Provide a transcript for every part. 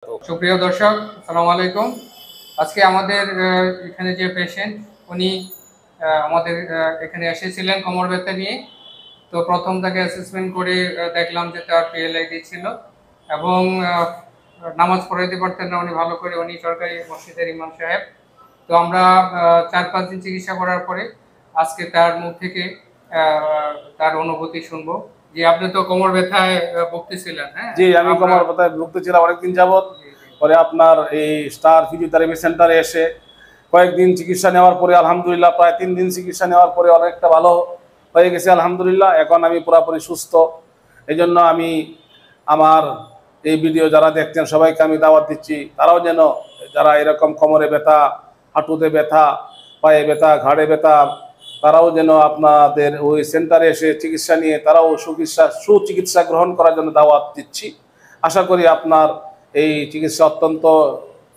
তো সুপ্রিয় দর্শক, আসসালামু আলাইকুম। আজকে আমাদের এখানে যে পেশেন্ট উনি আমাদের এখানে এসেছিলেন কোমর ব্যথা নিয়ে। তো প্রথম তাকে অ্যাসেসমেন্ট করে দেখলাম যে তার পিএলআইডি ছিল এবং নামাজ পড়াইতে পারতেন না উনি ভালো করে, উনি সরকারি মসজিদের ইমাম সাহেব। তো আমরা 4-5 দিন চিকিৎসা করার পরে আজকে তার মুখ থেকে তার অনুভূতি শুনবো। যে আপনি তো কোমর ব্যথায় ভুগতেছিলেন, হ্যাঁ? জি, আমি আমরা কোমর ব্যথায় ভুগতেছিলাম অনেকদিন যাবত। জি, জি। পরে আপনার এই স্টার ফিজিওথেরাপি সেন্টারে এসে কয়েকদিন চিকিৎসা নেওয়ার পরে আলহামদুলিল্লাহ, প্রায় 3 দিন চিকিৎসা নেওয়ার পরে অনেকটা ভালো হয়ে গেছে আলহামদুলিল্লাহ। এখন আমি পুরোপুরি সুস্থ। এই জন্য আমি আমার এই ভিডিও যারা দেখছেন সবাইকে আমি দাওয়াত দিচ্ছি, তারাও যেন যারা এরকম কোমরে ব্যথা, হাঁটুতে ব্যথা, পায়ে ব্যথা, ঘাড়ে ব্যথা, তারাও যেন আপনাদের ওই সেন্টারে এসে চিকিৎসা নিয়ে তারাও সুচিকিৎসা গ্রহণ করার জন্য দাওয়াত দিচ্ছি। আশা করি আপনার এই চিকিৎসা অত্যন্ত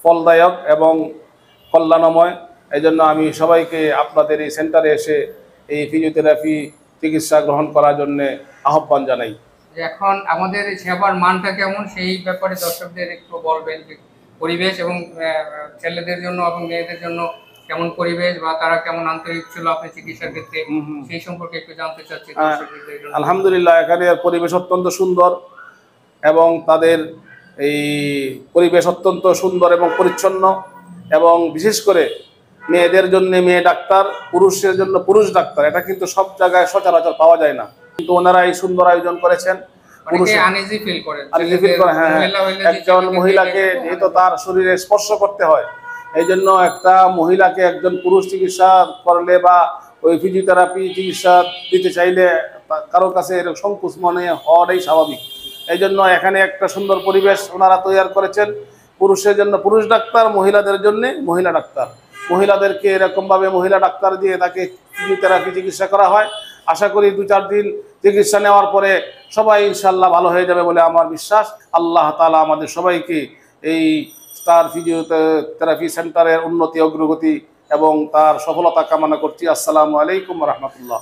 ফলদায়ক এবং কল্যাণময়। এই জন্য আমি সবাইকে আপনাদের এই সেন্টারে এসে এই ফিজিওথেরাপি চিকিৎসা গ্রহণ করার জন্য আহ্বান জানাই। এখন আমাদের এই সেবার মানটা কেমন সেই ব্যাপারে দর্শকদের একটু বলবেন যে পরিবেশ এবং ছেলেদের জন্য এবং মেয়েদের জন্য কেমন পরিবেশ বা তারা কেমন আন্তরিক ছিল আপনি চিকিৎসার ক্ষেত্রে, সেই সম্পর্কে একটু জানতে চাচ্ছি দর্শকদের জন্য। আলহামদুলিল্লাহ, এখানে পরিবেশ অত্যন্ত সুন্দর এবং তাদের এই পরিবেশ অত্যন্ত সুন্দর এবং পরিচ্ছন্ন, এবং বিশেষ করে মেয়েদের জন্য মেয়ে ডাক্তার, পুরুষের জন্য পুরুষ ডাক্তার। এটা কিন্তু সব জায়গায় সচরাচর পাওয়া যায় না, কিন্তু ওনারা এই সুন্দর আয়োজন করেছেন। অনেকে আনইজি ফিল করেন, আনইজি ফিল করে, হ্যাঁ, মহিলা হইলে যে একজন মহিলাকে যেহেতু তার শরীরে স্পর্শ করতে হয়, এই জন্য একটা মহিলাকে একজন পুরুষ চিকিৎসা করলে বা ওই ফিজিওথেরাপি চিকিৎসা দিতে চাইলে কারোর কাছে এরকম সংকোচ মনে হওয়াটাই স্বাভাবিক। এই জন্য এখানে একটা সুন্দর পরিবেশ ওনারা তৈরি করেছেন। পুরুষের জন্য পুরুষ ডাক্তার, মহিলাদের জন্য মহিলা ডাক্তার। মহিলাদেরকে এরকমভাবে মহিলা ডাক্তার দিয়ে তাকে ফিজিওথেরাপি চিকিৎসা করা হয়। আশা করি 2-4 দিন চিকিৎসা নেওয়ার পরে সবাই ইনশাল্লাহ ভালো হয়ে যাবে বলে আমার বিশ্বাস। আল্লাহ তাআলা আমাদের সবাইকে এই স্টার ফিজিওথেরাপি সেন্টারের উন্নতি, অগ্রগতি এবং তার সফলতা কামনা করছি। আসসালামু আলাইকুম ওয়া রাহমাতুল্লাহ।